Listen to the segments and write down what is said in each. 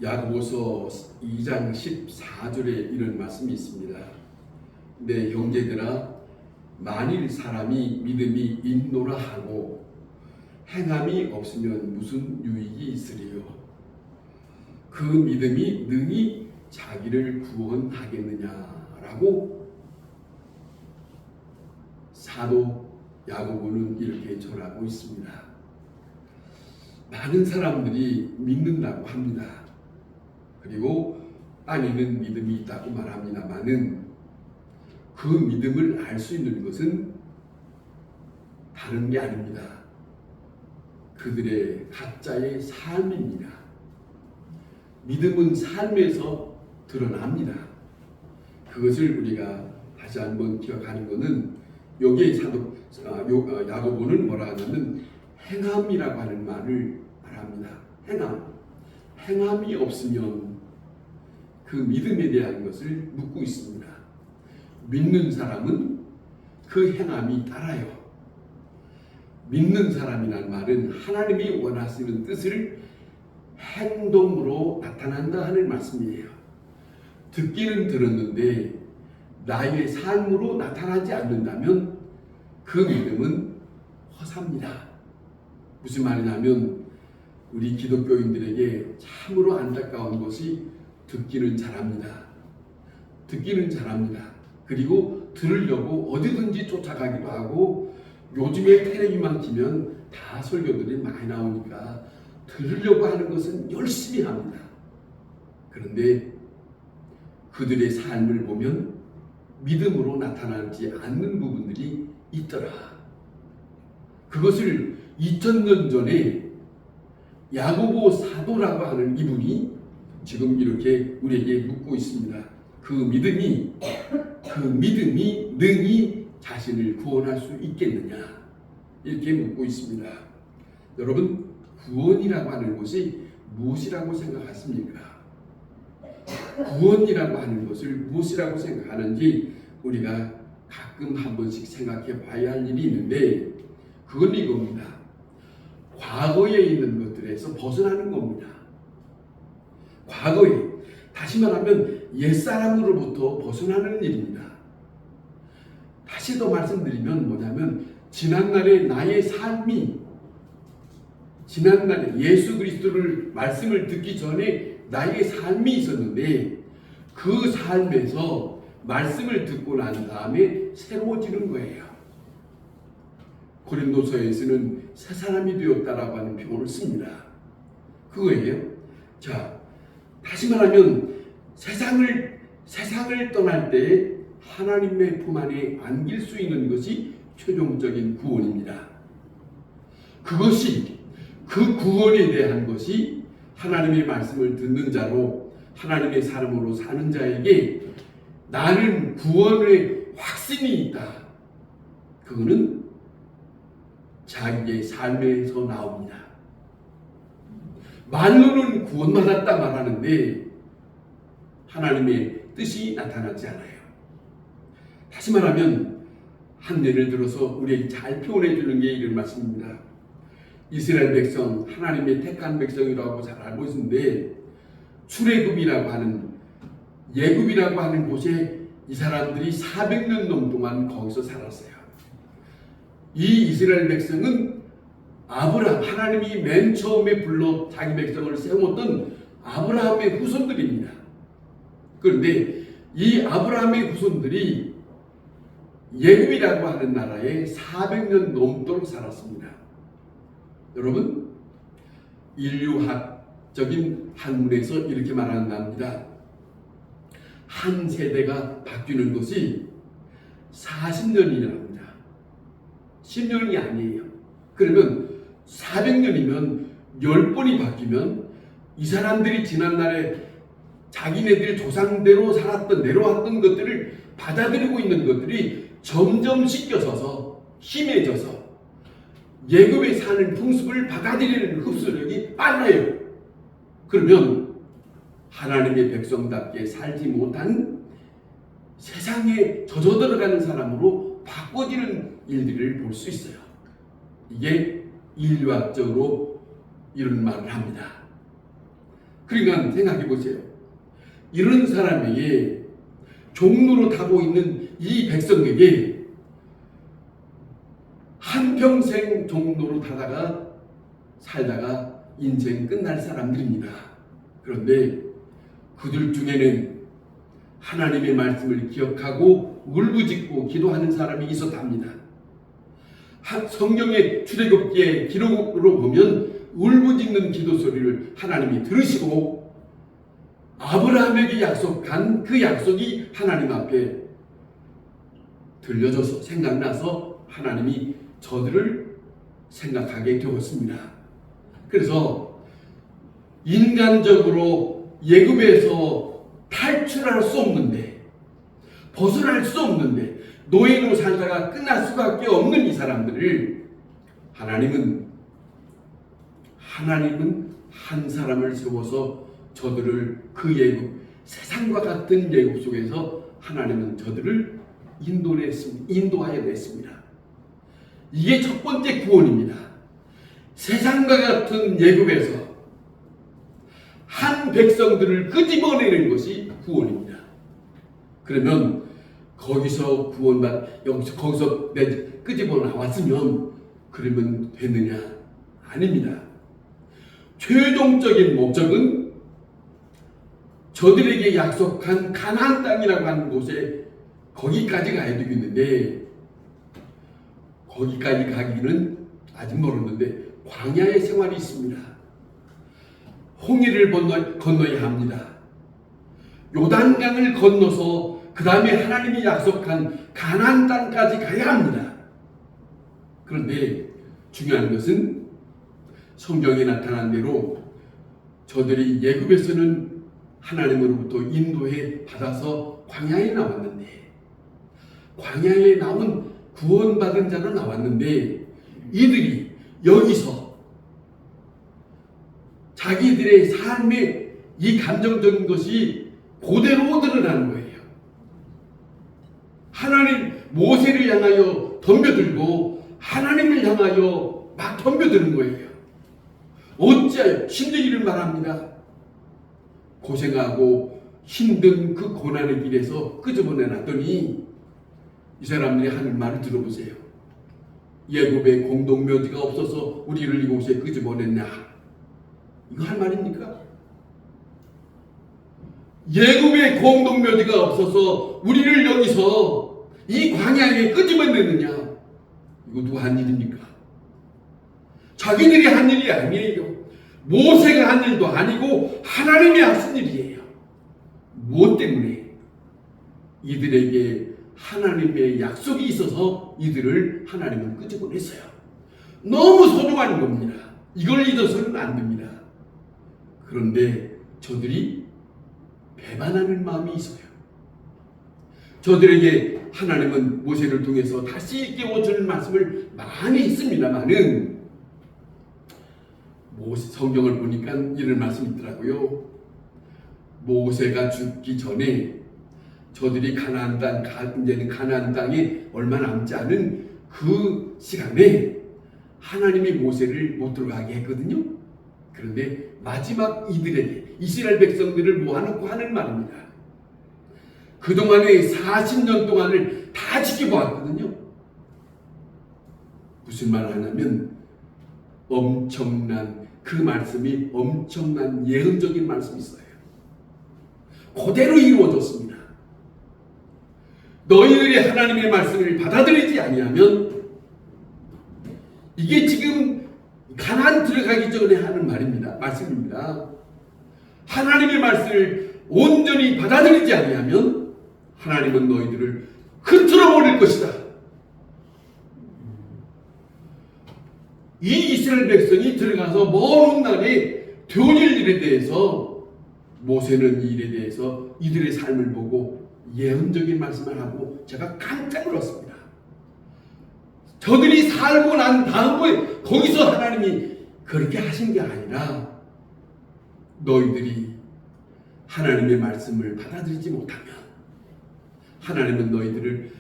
야고보서 2장 14절에 이런 말씀이 있습니다. 내 형제들아, 만일 사람이 믿음이 있노라 하고 행함이 없으면 무슨 유익이 있으리요? 그 믿음이 능히 자기를 구원하겠느냐라고 사도 야고보는 이렇게 전하고 있습니다. 많은 사람들이 믿는다고 합니다. 그리고 안에는 믿음이 있다고 말합니다만은 그 믿음을 알 수 있는 것은 다른 게 아닙니다. 그들의 각자의 삶입니다. 믿음은 삶에서 드러납니다. 그것을 우리가 다시 한번 기억하는 것은 여기에 야고보는 뭐라 하냐면 행함이라고 하는 말을 말합니다. 행함이 없으면 그 믿음에 대한 것을 묻고 있습니다. 믿는 사람은 그 행함이 따라요. 믿는 사람이란 말은 하나님이 원하시는 뜻을 행동으로 나타난다 하는 말씀이에요. 듣기는 들었는데 나의 삶으로 나타나지 않는다면 그 믿음은 허사입니다. 무슨 말이냐면 우리 기독교인들에게 참으로 안타까운 것이 듣기는 잘합니다. 그리고 들으려고 어디든지 쫓아가기도 하고 요즘에 텔레비만 키면 다 설교들이 많이 나오니까 들으려고 하는 것은 열심히 합니다. 그런데 그들의 삶을 보면 믿음으로 나타나지 않는 부분들이 있더라. 그것을 2000년 전에 야고보 사도라고 하는 이분이 지금 이렇게 우리에게 묻고 있습니다. 그 믿음이 능히 자신을 구원할 수 있겠느냐 이렇게 묻고 있습니다. 여러분, 구원이라고 하는 것이 무엇이라고 생각하십니까? 구원이라고 하는 것을 무엇이라고 생각하는지 우리가 가끔 한 번씩 생각해 봐야 할 일이 있는데 그건 이겁니다. 과거에 있는 것들에서 벗어나는 겁니다. 과거에, 다시 말하면 옛사람으로부터 벗어나는 일입니다. 다시 더 말씀드리면 뭐냐면 지난날에 나의 삶이, 지난날에 예수 그리스도를 말씀을 듣기 전에 나의 삶이 있었는데 그 삶에서 말씀을 듣고 난 다음에 새로워지는 거예요. 고린도서에서는 새 사람이 되었다라고 하는 표현을 씁니다. 그거예요. 자, 다시 말하면 세상을 떠날 때 하나님의 품 안에 안길 수 있는 것이 최종적인 구원입니다. 그것이, 그 구원에 대한 것이 하나님의 말씀을 듣는 자로 하나님의 사람으로 사는 자에게 나는 구원의 확신이 있다. 그거는 자기의 삶에서 나옵니다. 말로는 구원받았다 말하는데 하나님의 뜻이 나타나지 않아요. 다시 말하면 한 예를 들어서 우리에게 잘 표현해 주는 게 이런 말씀입니다. 이스라엘 백성, 하나님의 택한 백성이라고 잘 알고 있는데 출애굽이라고 하는, 예굽이라고 하는 곳에 이 사람들이 400년 동안 거기서 살았어요. 이 이스라엘 백성은 아브라함, 하나님이 맨 처음에 불러 자기 백성을 세웠던 아브라함의 후손들입니다. 그런데 이 아브라함의 후손들이 예굽이라고 하는 나라에 400년 넘도록 살았습니다. 여러분, 인류학적인 학문에서 이렇게 말한답니다. 한 세대가 바뀌는 것이 40년이라고 합니다. 10년이 아니에요. 그러면 400년이면 10번이 바뀌면 이 사람들이 지난날에 자기네들 조상대로 살았던, 내려왔던 것들을 받아들이고 있는 것들이 점점 씻겨져서 힘해져서 예굽에 사는 풍습을 받아들이는 흡수력이 빨라요. 그러면 하나님의 백성답게 살지 못한 세상에 젖어들어가는 사람으로 바꿔지는 일들을 볼 수 있어요. 이게 인류학적으로 이런 말을 합니다. 그러니까 생각해 보세요. 이런 사람에게 종로로 타고 있는 이 백성에게 한평생 종로로 타다가 살다가 인생 끝날 사람들입니다. 그런데 그들 중에는 하나님의 말씀을 기억하고 울부짖고 기도하는 사람이 있었답니다. 성경의 출애굽기의 기록으로 보면 울부짖는 기도 소리를 하나님이 들으시고 아브라함에게 약속한 그 약속이 하나님 앞에 들려져서 생각나서 하나님이 저들을 생각하게 되었습니다. 그래서 인간적으로 애굽에서 탈출할 수 없는데, 벗어날 수 없는데 노예로 살다가 끝날 수밖에 없는 이 사람들을 하나님은 한 사람을 세워서 저들을 그 애굽, 세상과 같은 애굽 속에서 하나님은 저들을 인도하여 냈습니다. 이게 첫 번째 구원입니다. 세상과 같은 애굽에서 한 백성들을 끄집어내는 것이 구원입니다. 그러면 거기서 거기서 끄집어 나왔으면 그러면 되느냐? 아닙니다. 최종적인 목적은 저들에게 약속한 가나안 땅이라고 하는 곳에 거기까지 가야 되겠는데, 거기까지 가기는 아직 멀었는데 광야의 생활이 있습니다. 홍해를 건너야 합니다. 요단강을 건너서 그 다음에 하나님이 약속한 가나안 땅까지 가야 합니다. 그런데 중요한 것은 성경에 나타난 대로 저들이 애굽에서는 하나님으로부터 인도해 받아서 광야에 나왔는데, 광야에 나온 구원받은 자로 나왔는데, 이들이 여기서 자기들의 삶의 이 감정적인 것이 그대로 드러나는 거예요. 하나님, 모세를 향하여 덤벼들고 하나님을 향하여 막 덤벼드는 거예요. 어찌하여 힘들기를 말합니다. 고생하고 힘든 그 고난의 길에서 끄집어내놨더니 이 사람들이 하는 말을 들어보세요. 애굽에 공동묘지가 없어서 우리를 이곳에 끄집어냈냐? 이거 할 말입니까? 애굽에 공동묘지가 없어서 우리를 여기서 이 광야에 끄집어냈느냐? 이거 누가 한 일입니까? 자기들이 한 일이 아니에요. 모세가 한 일도 아니고 하나님이 하신 일이에요. 무엇 때문에? 이들에게 하나님의 약속이 있어서 이들을 하나님은 끄집어냈어요. 너무 소중한 겁니다. 이걸 잊어서는 안 됩니다. 그런데 저들이 배반하는 마음이 있어요. 저들에게 하나님은 모세를 통해서 다시 깨워주는 말씀을 많이 했습니다만은, 성경을 보니까 이런 말씀이 있더라고요. 모세가 죽기 전에 저들이 이제는 가나안 땅에 얼마 남지 않은 그 시간에 하나님이 모세를 못 들어가게 했거든요. 그런데 마지막 이들에게, 이스라엘 백성들을 모아놓고 하는 말입니다. 그동안의 40년 동안을 다 지켜보았거든요. 무슨 말을 하냐면 그 말씀이 엄청난 예언적인 말씀이 있어요. 그대로 이루어졌습니다. 너희들이 하나님의 말씀을 받아들이지 아니하면, 이게 지금 가나안 들어가기 전에 하는 말씀입니다. 하나님의 말씀을 온전히 받아들이지 아니하면 하나님은 너희들을 흩어져 버릴 것이다. 이 이스라엘 백성이 들어가서 먼 훗날에 되어질 일에 대해서 모세는 이 일에 대해서 이들의 삶을 보고 예언적인 말씀을 하고 제가 깜짝 놀랐습니다. 저들이 살고 난 다음에 거기서 하나님이 그렇게 하신 게 아니라, 너희들이 하나님의 말씀을 받아들이지 못하면 하나님은 너희들을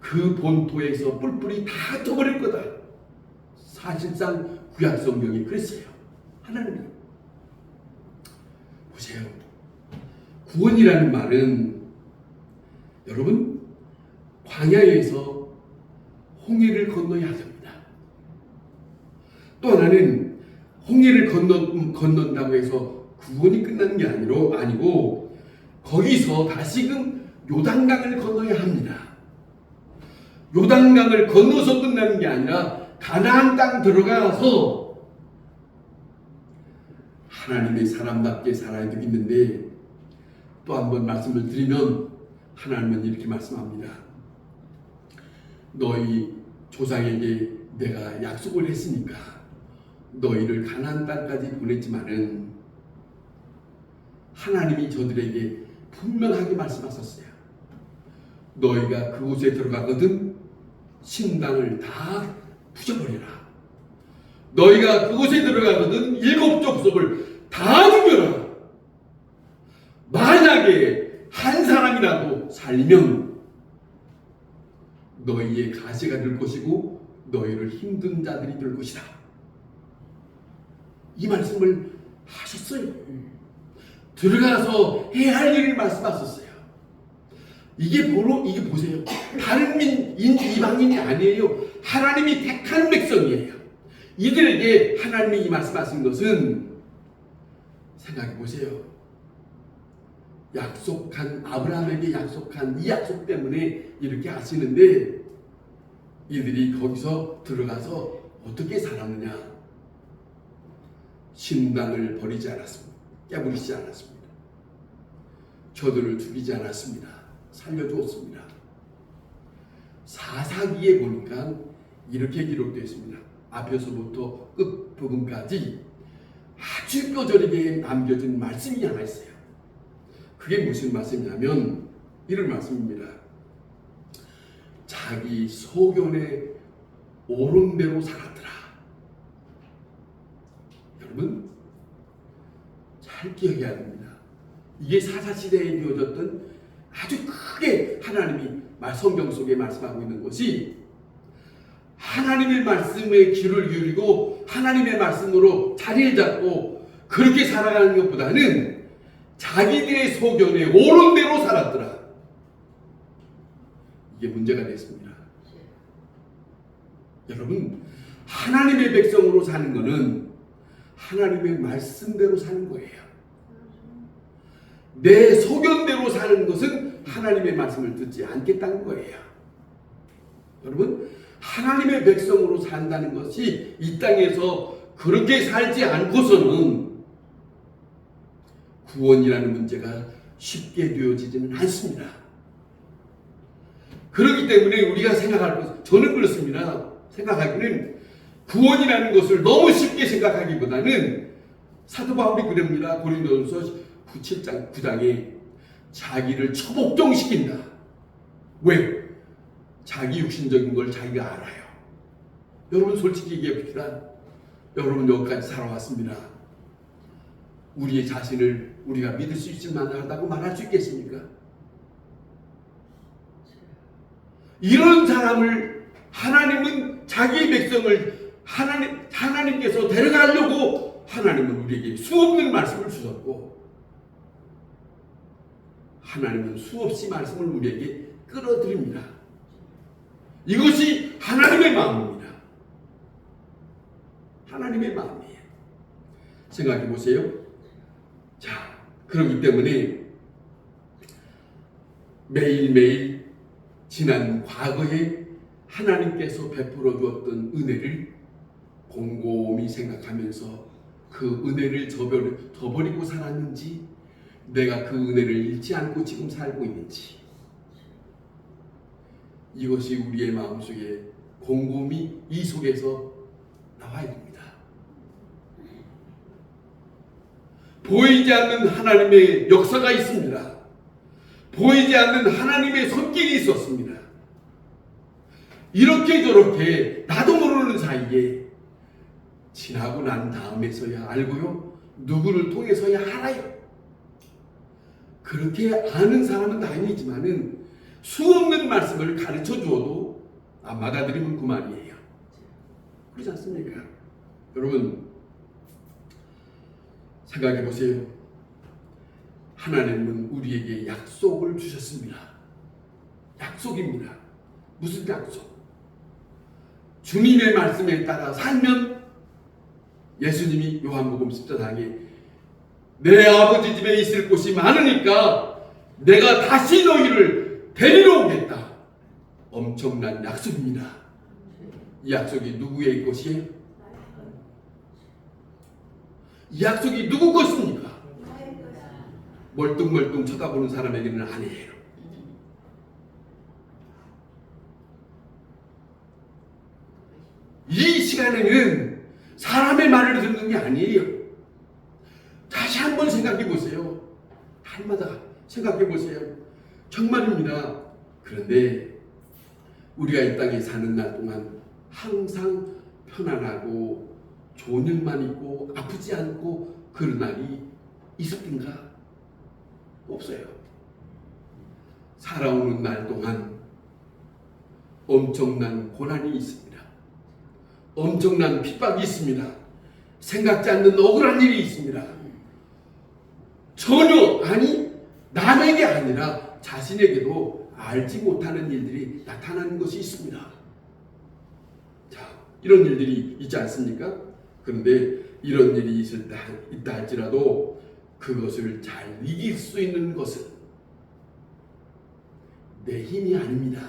그 본토에서 뿔뿔이 다 떠버릴 거다. 사실상 구약 성경이 그랬어요. 하나님은 보세요. 구원이라는 말은 여러분 광야에서 홍해를 건너야 합니다. 또 하나는 홍해를 건넌다고 해서 구원이 끝나는 게 아니고 거기서 다시금 요단강을 건너야 합니다. 요단강을 건너서 끝나는 게 아니라 가나안 땅 들어가서 하나님의 사람답게 살아야 되겠는데, 또 한 번 말씀을 드리면 하나님은 이렇게 말씀합니다. 너희 조상에게 내가 약속을 했으니까 너희를 가나안 땅까지 보냈지만은 하나님이 저들에게 분명하게 말씀하셨어요. 너희가 그곳에 들어가거든 신당을 다 부셔버리라. 너희가 그곳에 들어가거든 7 족속을 다 죽여라. 만약에 한 사람이라도 살면 너희의 가시가 될 것이고 너희를 힘든 자들이 될 것이다. 이 말씀을 하셨어요. 들어가서 해야 할 일을 말씀하셨어요. 이게 보세요. 다른 이방인이 아니에요. 하나님이 택한 백성이에요. 이들에게 하나님이 말씀하신 것은 생각해 보세요. 아브라함에게 약속한 이 약속 때문에 이렇게 하시는데 이들이 거기서 들어가서 어떻게 살았느냐? 신당을 버리지 않았습니다. 깨부리지 않았습니다. 저들을 죽이지 않았습니다. 살려주었습니다. 사사기에 보니까 이렇게 기록되어 있습니다. 앞에서부터 끝부분까지 아주 뼈저리게 남겨진 말씀이 하나 있어요. 그게 무슨 말씀이냐면 이런 말씀입니다. 자기 소견에 옳은 대로 살았더라. 여러분 잘 기억해야 됩니다. 이게 사사시대에 이루어졌던 아주 크게 하나님이 성경 속에 말씀하고 있는 것이, 하나님의 말씀에 귀를 기울이고 하나님의 말씀으로 자리를 잡고 그렇게 살아가는 것보다는 자기들의 소견에 옳은 대로 살았더라. 이게 문제가 됐습니다. 여러분 하나님의 백성으로 사는 것은 하나님의 말씀대로 사는 거예요. 내 소견대로 사는 것은 하나님의 말씀을 듣지 않겠다는 거예요. 여러분 하나님의 백성으로 산다는 것이 이 땅에서 그렇게 살지 않고서는 구원이라는 문제가 쉽게 되어지지는 않습니다. 그렇기 때문에 우리가 생각할 것, 저는 그렇습니다. 생각하기는 구원이라는 것을 너무 쉽게 생각하기보다는 사도 바울이 그럽니다. 고린도전서 7장 9장에 자기를 처복종시킨다. 왜? 자기 육신적인 걸 자기가 알아요. 여러분 솔직히 얘기합시다. 여러분 여기까지 살아왔습니다. 우리의 자신을 우리가 믿을 수 있을 만하다고 말할 수 있겠습니까? 이런 사람을 하나님은 자기의 백성을 하나님께서 데려가려고 하나님은 우리에게 수없는 말씀을 주셨고 하나님은 수없이 말씀을 우리에게 끌어들입니다. 이것이 하나님의 마음입니다. 하나님의 마음이에요. 생각해 보세요. 자, 그렇기 때문에 매일매일 지난 과거에 하나님께서 베풀어 주었던 은혜를 곰곰이 생각하면서 그 은혜를 저버리고 살았는지, 내가 그 은혜를 잃지 않고 지금 살고 있는지, 이것이 우리의 마음속에 곰곰이 이 속에서 나와야 됩니다. 보이지 않는 하나님의 역사가 있습니다. 보이지 않는 하나님의 손길이 있었습니다. 이렇게 저렇게 나도 모르는 사이에 지나고 난 다음에서야 알고요, 누구를 통해서야 알아요. 그렇게 아는 사람은 다행이지만은 수없는 말씀을 가르쳐 주어도 안 받아들이면 그만이에요. 그렇지 않습니까? 여러분 생각해 보세요. 하나님은 우리에게 약속을 주셨습니다. 약속입니다. 무슨 약속? 주님의 말씀에 따라 살면 예수님이 요한복음 10장에 내 아버지 집에 있을 곳이 많으니까 내가 다시 너희를 데리러 오겠다. 엄청난 약속입니다. 이 약속이 누구의 것이에요? 이 약속이 누구 것입니까? 멀뚱멀뚱 쳐다보는 사람에게는 아니에요. 이 시간에는 사람의 말을 듣는 게 아니에요. 다시 한번 생각해 보세요. 날마다 생각해 보세요. 정말입니다. 그런데 우리가 이 땅에 사는 날 동안 항상 편안하고 좋은 일만 있고 아프지 않고 그런 날이 있었던가? 없어요. 살아오는 날 동안 엄청난 고난이 있습니다. 엄청난 핍박이 있습니다. 생각지 않는 억울한 일이 있습니다. 전혀 남에게 아니라 자신에게도 알지 못하는 일들이 나타나는 것이 있습니다. 자, 이런 일들이 있지 않습니까? 그런데 이런 일이 있다 할지라도 그것을 잘 이길 수 있는 것은 내 힘이 아닙니다.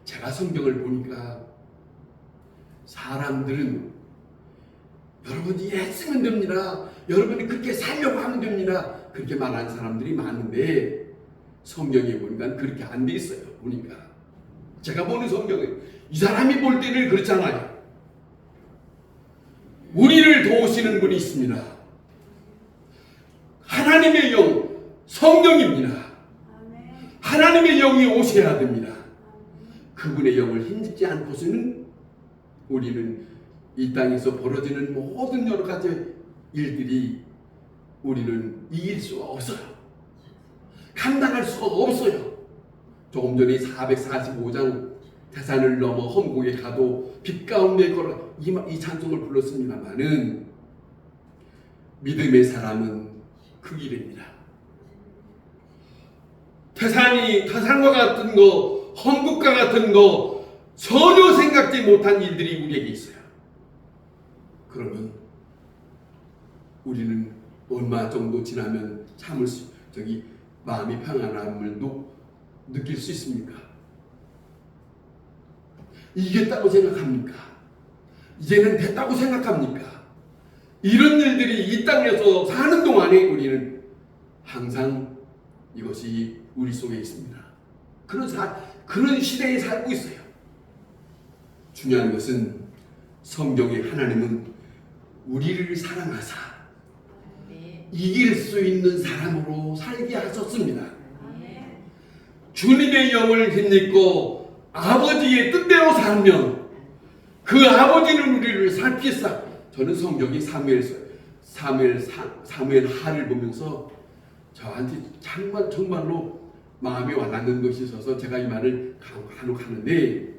제가 성경을 보니까 사람들은 여러분이 했으면 됩니다. 여러분이 그렇게 살려고 하면 됩니다. 그렇게 말하는 사람들이 많은데 성경에 보니까 그렇게 안 돼 있어요. 보니까 제가 보는 성경은 이 사람이 볼 때는 그렇잖아요. 우리를 도우시는 분이 있습니다. 하나님의 영, 성령입니다. 하나님의 영이 오셔야 됩니다. 그분의 영을 힘입지 않고서는 우리는 이 땅에서 벌어지는 모든 여러 가지 일들이 우리는 이길 수가 없어요. 감당할 수가 없어요. 조금 전에 445장 태산을 넘어 험곡에 가도 빛 가운데 걸어 이 찬송을 불렀습니다마는 믿음의 사람은 그 길입니다. 태산과 같은 거, 험곡과 같은 거 전혀 생각지 못한 일들이 우리에게 있어요. 그러면 우리는 얼마 정도 지나면 마음이 평안함을 느낄 수 있습니까? 이겼다고 생각합니까? 이제는 됐다고 생각합니까? 이런 일들이 이 땅에서 사는 동안에 우리는 항상 이것이 우리 속에 있습니다. 그런 시대에 살고 있어요. 중요한 것은 성경의 하나님은 우리를 사랑하사 이길 수 있는 사람으로 살게 하셨습니다. 주님의 영을 힘입고 아버지의 뜻대로 살면 그 아버지는 우리를 살피사. 저는 성경이 사무엘 하를 보면서 저한테 정말로 마음에 와닿는 것이 있어서 제가 이 말을 간혹 하는데,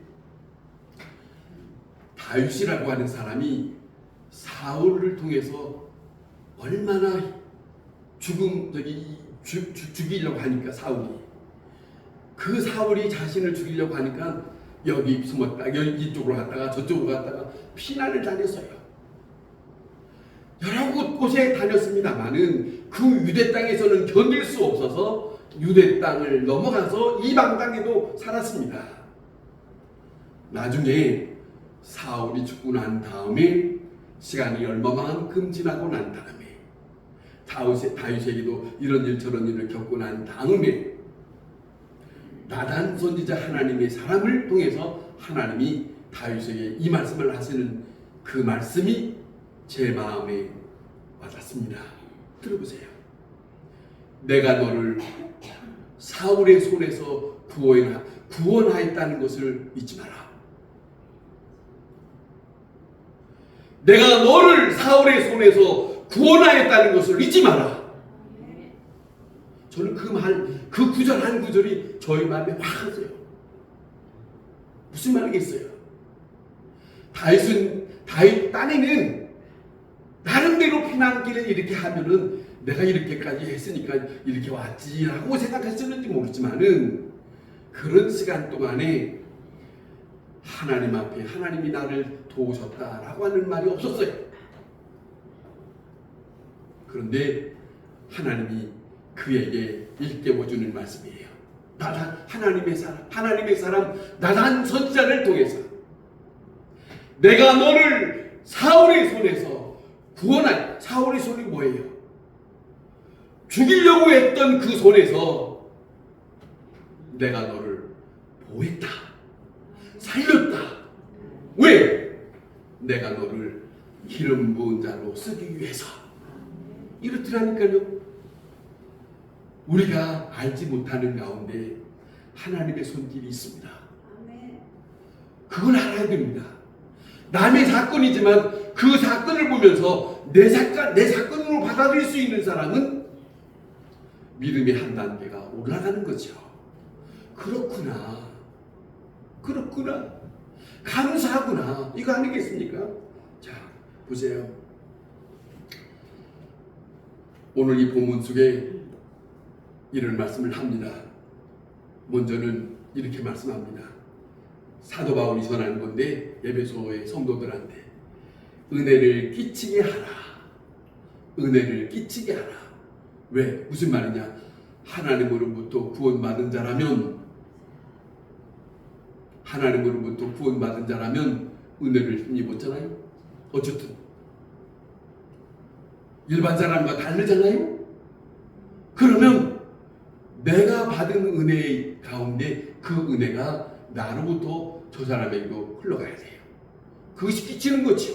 다윗이라고 하는 사람이 사울을 통해서 얼마나 죽이려고 하니까 그 사울이 자신을 죽이려고 하니까 여기 숨었다 여기 이쪽으로 갔다가 저쪽으로 갔다가 피난을 다녔어요. 여러 곳에 다녔습니다만은 그 유대 땅에서는 견딜 수 없어서 유대 땅을 넘어가서 이방 땅에도 살았습니다. 나중에 사울이 죽고 난 다음에 시간이 얼마만큼 지나고 난 다음에 다윗에게도 이런 일 저런 일을 겪고 난 다음에 나단 선지자 하나님의 사람을 통해서 하나님이 다윗에게 이 말씀을 하시는 그 말씀이 제 마음에 와닿습니다. 들어보세요. 내가 너를 사울의 손에서 구원하였다는 것을 잊지 마라. 내가 너를 사울의 손에서 구원하였다는 것을 잊지 마라. 저는 그 구절 한 구절이 저희 마음에 확 왔어요. 무슨 말이겠어요? 다윗 딴에는 나름대로 피난길을 이렇게 하면은 내가 이렇게까지 했으니까 이렇게 왔지라고 생각했었는지 모르지만은 그런 시간 동안에 하나님 앞에 하나님이 나를 도우셨다라고 하는 말이 없었어요. 그런데 하나님이 그에게 일깨워주는 말씀이에요. 하나님의 사람 나단 선지자를 통해서 내가 너를 사울의 손에서 구원할. 사울의 손이 뭐예요? 죽이려고 했던 그 손에서 내가 너를 보호했다. 살렸다. 왜? 내가 너를 기름 부은 자로 쓰기 위해서. 이렇더라니까요. 우리가 알지 못하는 가운데 하나님의 손길이 있습니다. 그걸 알아야 됩니다. 남의 사건이지만 그 사건을 보면서 내 사건으로 받아들일 수 있는 사람은 믿음의 한 단계가 올라가는 거죠. 그렇구나. 감사하구나. 이거 아니겠습니까? 자, 보세요. 오늘 이 본문 속에 이런 말씀을 합니다. 먼저는 이렇게 말씀합니다. 사도 바울이 전하는 건데 에베소의 성도들한테 은혜를 끼치게 하라. 은혜를 끼치게 하라. 왜? 무슨 말이냐? 하나님으로부터 구원받은 자라면 은혜를 힘입었잖아요. 어쨌든 일반 사람과 다르잖아요. 그러면 내가 받은 은혜 가운데 그 은혜가 나로부터 저 사람에게도 흘러가야 돼요. 그것이 끼치는 거죠.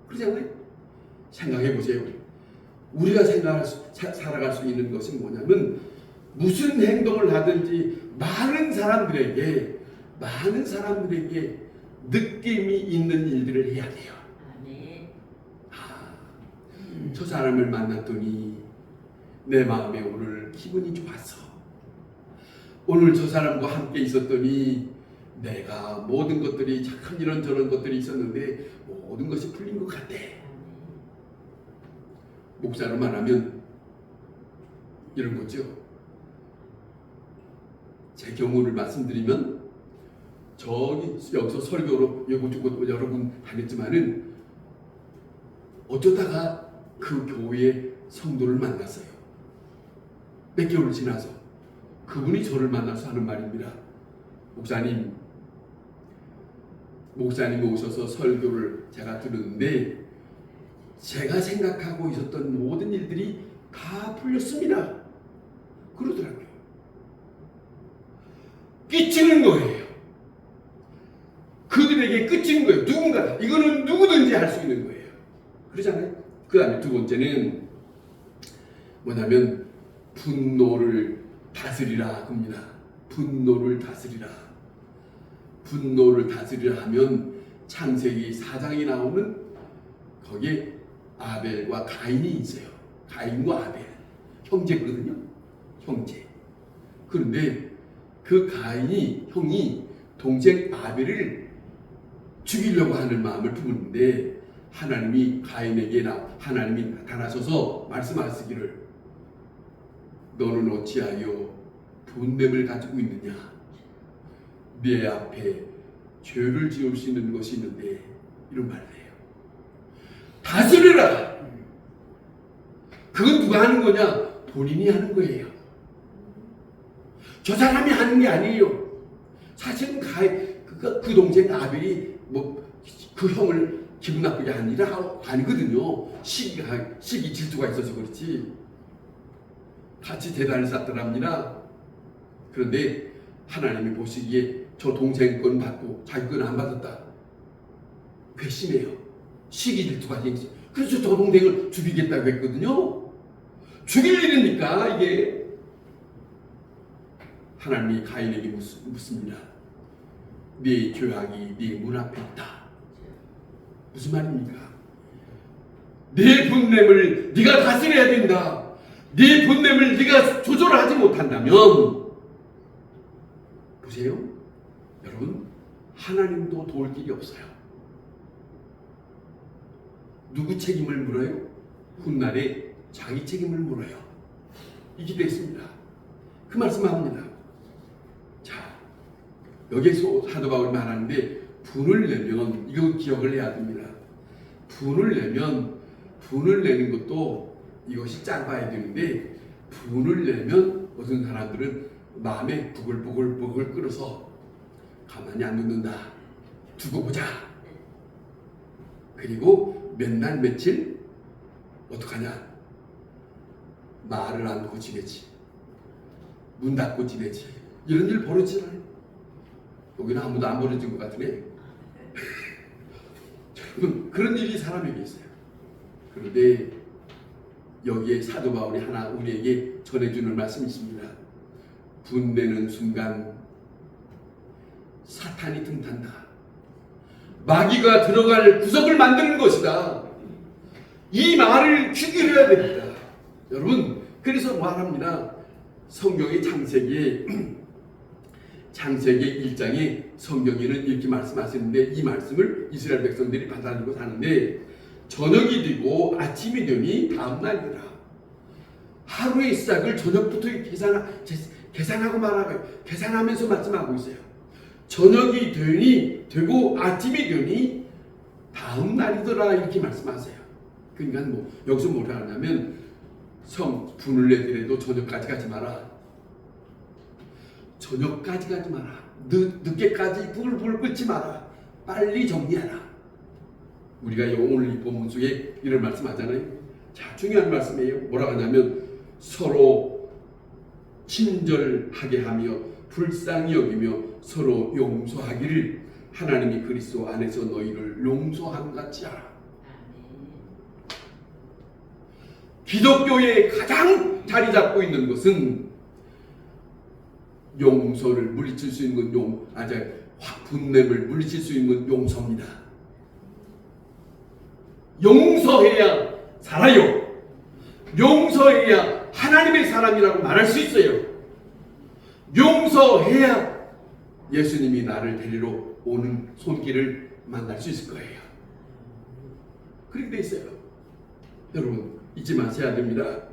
그렇잖아요. 생각해 보세요. 우리가 살아갈 수 있는 것은 뭐냐면 무슨 행동을 하든지 많은 사람들에게 느낌이 있는 일들을 해야 돼요. 저 사람을 만났더니 내 마음에 오늘 기분이 좋았어. 오늘 저 사람과 함께 있었더니 내가 모든 것들이 참 이런저런 것들이 있었는데 모든 것이 풀린 것 같대. 목사로 말하면 이런 거죠. 제 경우를 말씀드리면 여기서 설교로 이곳저곳 여러 분 다녔지만은 어쩌다가 그 교회의 성도를 만났어요. 몇 개월 지나서 그분이 저를 만나서 하는 말입니다. 목사님이 오셔서 설교를 제가 들었는데 제가 생각하고 있었던 모든 일들이 다 풀렸습니다. 그러더라고요. 끼치는 거예요. 그들에게 끼치는 거예요. 누군가. 이거는 누구든지 할 수 있는 거예요. 그러잖아요. 그 다음에 두 번째는 뭐냐면 분노를 다스리라 합니다. 분노를 다스리라 하면 창세기 4장에 나오는 거기에 아벨과 가인이 있어요. 가인과 아벨 형제거든요. 형제. 그런데 그 형이 동생 아벨을 죽이려고 하는 마음을 품었는데 하나님이 나타나셔서 말씀하시기를 너는 어찌하여 분냄을 가지고 있느냐? 네 앞에 죄를 지을 수 있는 것이 있는데 이런 말을 해요. 다스려라. 그건 누가 하는 거냐? 본인이 하는 거예요. 저 사람이 하는 게 아니에요. 사실은 그 동생 아벨이 그 형을 기분 나쁘게 한 일은 아니거든요. 시기 질투가 있어서 그렇지. 같이 재단을 쌓더랍니다. 그런데 하나님이 보시기에 저 동생 건 받고 자기 건 안 받았다. 괘씸해요. 시기 질투가 생겼어요. 그래서 저 동생을 죽이겠다고 했거든요. 죽일 일이니까 이게. 하나님이 가인에게 묻습니다. 네 죄악이 네 문 앞에 있다. 무슨 말입니까? 네 분냄을 네가 다스려야 된다. 네 분냄을 네가 조절하지 못한다면 보세요. 여러분 하나님도 도울 길이 없어요. 누구 책임을 물어요? 훗날에 자기 책임을 물어요. 이게 됐습니다. 그 말씀을 합니다. 자, 여기서 사도 바울이 말하는데 분을 내면 이거 기억을 해야 됩니다. 분을 내는 것도 이것이 짧아야 되는데 분을 내면 어떤 사람들은 마음에 부글부글 끓어서 가만히 안 둔다. 두고 보자. 그리고 몇 날 며칠 어떡하냐? 말을 안고 지내지. 문 닫고 지내지. 이런 일 벌어지잖아요. 여기는 아무도 안 벌어진 것 같으네. 여러분, 그런 일이 사람에게 있어요. 그런데 여기에 사도 바울이 하나 우리에게 전해주는 말씀이 있습니다. 분내는 순간 사탄이 틈탄다. 마귀가 들어갈 구석을 만드는 것이다. 이 말을 귀결해야 됩니다. 여러분, 그래서 말합니다. 성경의 창세기 1장에 성경에는 이렇게 말씀하시는데 이 말씀을 이스라엘 백성들이 받아들이고 사는데 저녁이 되고 아침이 되니 다음 날이더라. 하루의 시작을 저녁부터 계산하고 말하고 계산하면서 말씀하고 있어요. 저녁이 되고 아침이 되니 다음 날이더라 이렇게 말씀하세요. 그러니까 뭐 여기서 뭐라 하냐면 분을 내더라도 저녁까지 가지 마라. 저녁까지 가지 마라. 늦게까지 불 끄지 마라. 빨리 정리하라. 우리가 오늘 이 본문 속에 이런 말씀하잖아요. 자, 중요한 말씀이에요. 뭐라고 하냐면 서로 친절하게 하며 불쌍히 여기며 서로 용서하기를 하나님이 그리스도 안에서 너희를 용서함 같이 하라. 기독교에 가장 자리 잡고 있는 것은 용서를 물리칠 수 있는 분냄을 물리칠 수 있는 용서입니다. 용서해야 살아요. 용서해야 하나님의 사람이라고 말할 수 있어요. 용서해야 예수님이 나를 데리러 오는 손길을 만날 수 있을 거예요. 그렇게 돼 있어요. 여러분, 잊지 마셔야 됩니다.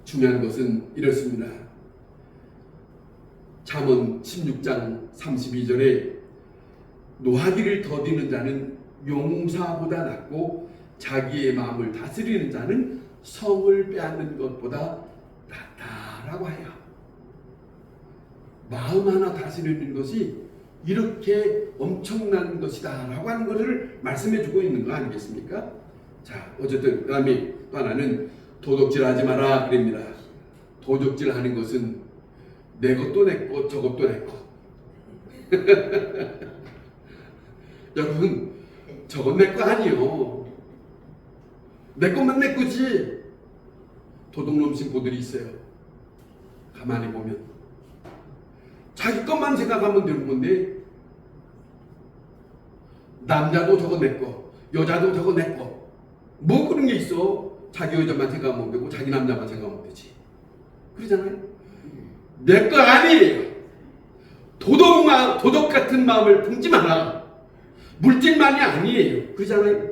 중요한 것은 이렇습니다. 잠언 16장 32절에 노하기를 더디는 자는 용사보다 낫고 자기의 마음을 다스리는 자는 성을 빼앗는 것보다 낫다라고 해요. 마음 하나 다스리는 것이 이렇게 엄청난 것이다 라고 하는 것을 말씀해 주고 있는 거 아니겠습니까? 자, 어쨌든 그 다음에 또 하나는 도둑질 하지 마라 그럽니다. 도둑질 하는 것은 내 것도 내 것, 저것도 내 것. 여러분, 저건 내 거 아니요. 내 것만 내 거지. 도둑놈 신부들이 있어요. 가만히 보면 자기 것만 생각하면 되는 건데 남자도 저거 내 거, 여자도 저거 내 거. 뭐 그런 게 있어. 자기 여자만 생각하면 되고 자기 남자만 생각하면 되지. 그러잖아요. 내 거 아니에요. 도덕 같은 마음을 품지 마라. 물질만이 아니에요. 그러잖아요.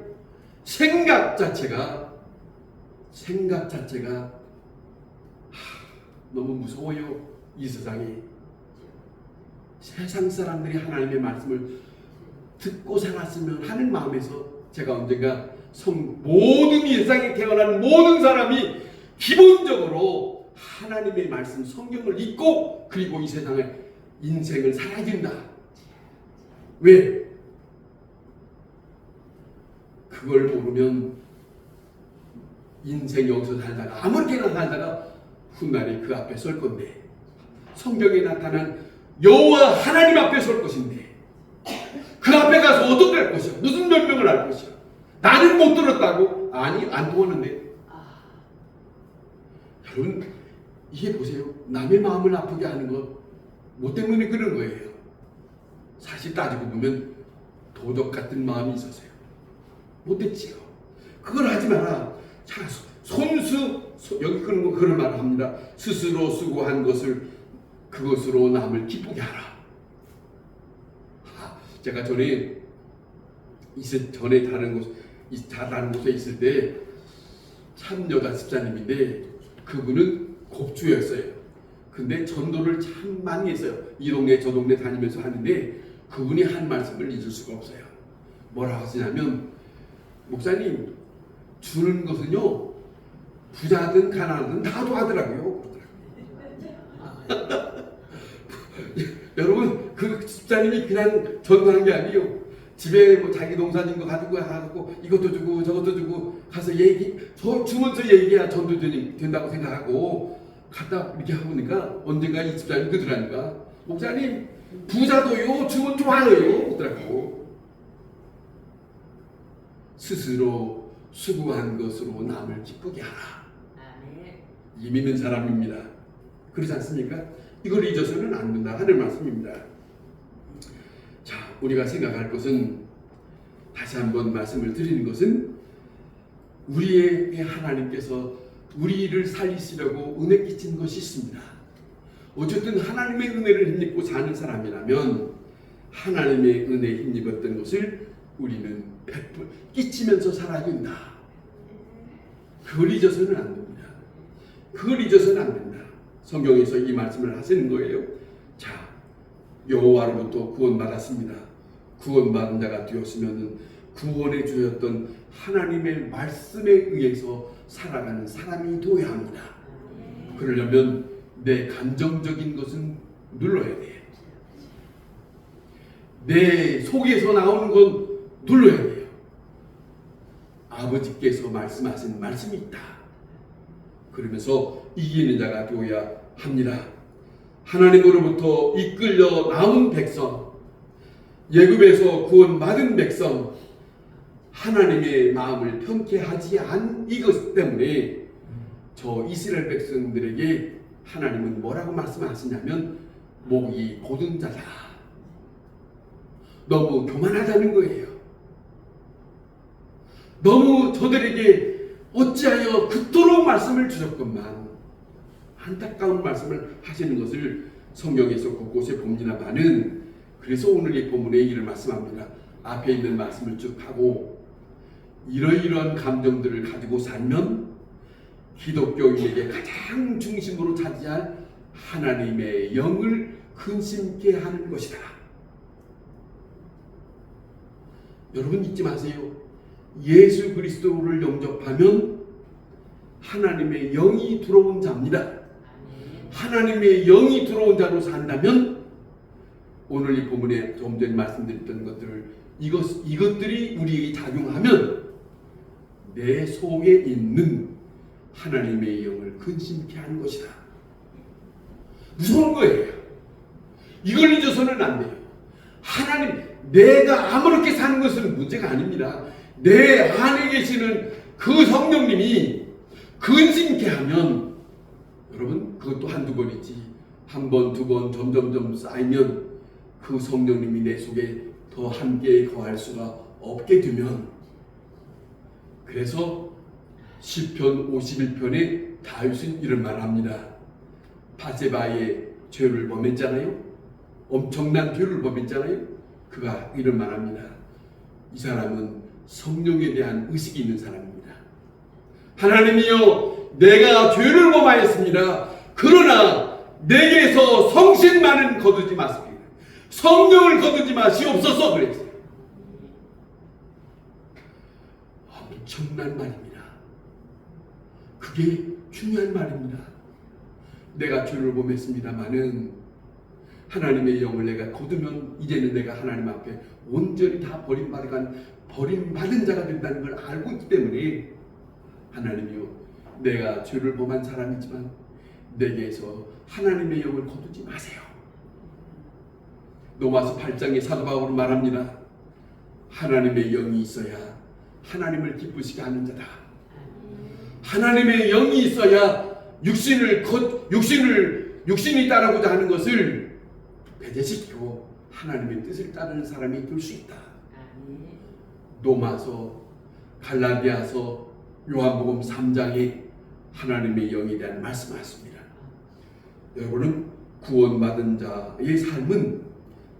생각 자체가 너무 무서워요. 이 세상에. 세상 사람들이 하나님의 말씀을 듣고 살았으면 하는 마음에서 제가 언젠가 모든 이 세상에 태어난 모든 사람이 기본적으로 하나님의 말씀 성경을 읽고 그리고 이 세상에 인생을 살아야 된다. 왜? 그걸 모르면 인생 여기서 살다가 아무렇게나 살다가 훗날에 그 앞에 설 건데 성경에 나타난 여호와 하나님 앞에 설 것인데 그 앞에 가서 어떻게 할 것이야? 무슨 변명을 할 것이야? 나는 못 들었다고? 아니, 안 통하는데. 여러분, 이게 보세요. 남의 마음을 아프게 하는 것 뭐 때문에 그런 거예요? 사실 따지고 보면 도덕 같은 마음이 있었어요. 못했지요. 그걸 하지 마라. 자, 여기 그런 말을 합니다. 스스로 수고한 것을 그것으로 남을 기쁘게 하라. 제가 전에 다른 곳에 있을 때 참 여자 집사님인데 그분은 곡주였어요. 근데 전도를 참 많이 했어요. 이 동네 저 동네 다니면서 하는데 그분이 한 말씀을 잊을 수가 없어요. 뭐라고 하시냐면, 목사님, 주는 것은요 부자든 가난하든 다 도와더라고요. 여러분, 그 집사님이 그냥 전도한 게 아니에요. 집에 뭐 자기 농사진 거 가지고 하고 이것도 주고 저것도 주고 가서 주면서 얘기해야 전도 된다고 생각하고 갔다 이렇게 하보니까 언젠가 이 집사님 그러더라니까, 목사님 부자도요 주면 좋아요 그러더라고. 스스로 수고한 것으로 남을 기쁘게 하라. 이 믿는 사람입니다. 그렇지 않습니까? 이걸 잊어서는 안 된다 하는 말씀입니다. 자, 우리가 생각할 것은, 다시 한번 말씀을 드리는 것은, 우리에게 하나님께서 우리를 살리시려고 은혜 끼친 것이 있습니다. 어쨌든 하나님의 은혜를 힘입고 사는 사람이라면 하나님의 은혜에 힘입었던 것을 우리는 끼치면서 살아야 된다. 그걸 잊어서는 안 됩니다. 그걸 잊어서는 안 된다. 성경에서 이 말씀을 하시는 거예요. 자, 여호와로부터 구원받았습니다. 구원받은 자가 되었으면 구원해 주셨던 하나님의 말씀에 의해서 살아가는 사람이 되어야 합니다. 그러려면 내 감정적인 것은 눌러야 돼. 내 속에서 나오는 건 눌러야 돼요. 아버지께서 말씀하신 말씀이 있다. 그러면서 이기는 자가 되어야 합니다. 하나님으로부터 이끌려 나온 백성, 애굽에서 구원받은 백성, 하나님의 마음을 편케 하지 않은 이것 때문에 저 이스라엘 백성들에게 하나님은 뭐라고 말씀하시냐면, 목이 곧은 자다. 너무 교만하다는 거예요. 너무 저들에게 어찌하여 그토록 말씀을 주셨건만, 안타까운 말씀을 하시는 것을 성경에서 곳곳에 봅니다마는, 그래서 오늘 이 본문에 이를 말씀합니다. 앞에 있는 말씀을 쭉 하고 이러이러한 감정들을 가지고 살면 기독교인에게 가장 중심으로 차지할 하나님의 영을 근심케 하는 것이다. 여러분 잊지 마세요. 예수 그리스도를 영접하면 하나님의 영이 들어온 자입니다. 하나님의 영이 들어온 자로 산다면 오늘 이 본문에 좀 전에 말씀드렸던 것들을 이것들이 우리에게 작용하면 내 속에 있는 하나님의 영을 근심케 하는 것이다. 무서운 거예요. 이걸 잊어서는 안 돼요. 하나님, 내가 아무렇게 사는 것은 문제가 아닙니다. 내 안에 계시는 그 성령님이 근심케 하면, 여러분 그것도 한두 번이지, 한 번, 두 번 점점점 쌓이면 그 성령님이 내 속에 더 함께 거할 수가 없게 되면, 그래서 시편 51편에 다윗은 이런 말을 합니다. 바세바의 죄를 범했잖아요. 엄청난 죄를 범했잖아요. 그가 이런 말을 합니다. 이 사람은 성령에 대한 의식이 있는 사람입니다. 하나님이여, 내가 죄를 범하였습니다. 그러나 내게서 성신만은 거두지 마소서. 성령을 거두지 마시옵소서 그랬어요. 엄청난 말입니다. 그게 중요한 말입니다. 내가 죄를 범했습니다마는 하나님의 영을 내가 거두면 이제는 내가 하나님 앞에 온전히 다 버림받은 자가 된다는 걸 알고 있기 때문에, 하나님이요, 내가 죄를 범한 사람이지만 내게서 하나님의 영을 거두지 마세요. 로마서 8장에 사도 바울은 말합니다. 하나님의 영이 있어야 하나님을 기쁘시게 하는 자다. 하나님의 영이 있어야 육신이 따르고자 하는 것을 배제시키고 하나님의 뜻을 따르는 사람이 될 수 있다. 로마서, 갈라디아서, 요한복음 3장에 하나님의 영에 대한 말씀하셨습니다. 여러분은 구원받은 자의 삶은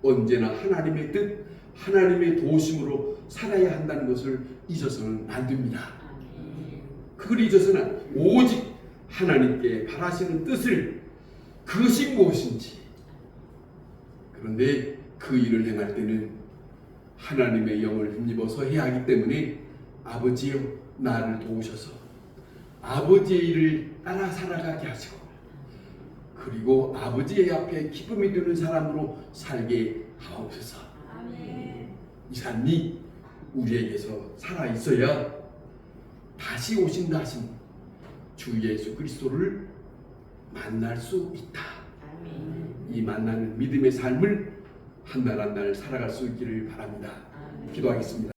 언제나 하나님의 뜻, 하나님의 도우심으로 살아야 한다는 것을 잊어서는 안 됩니다. 그 그리져서는 오직 하나님께 바라시는 뜻을, 그것이 무엇인지. 그런데 그 일을 행할 때는 하나님의 영을 힘입어서 해야 하기 때문에 아버지여 나를 도우셔서 아버지의 일을 따라 살아가게 하시고, 그리고 아버지의 앞에 기쁨이 되는 사람으로 살게 하옵소서. 아멘. 이 삶이 우리에게서 살아 있어야 다시 오신다 하신 주 예수 그리스도를 만날 수 있다. 아멘. 이 만나는 믿음의 삶을 한 날 한 날 살아갈 수 있기를 바랍니다. 아멘. 기도하겠습니다.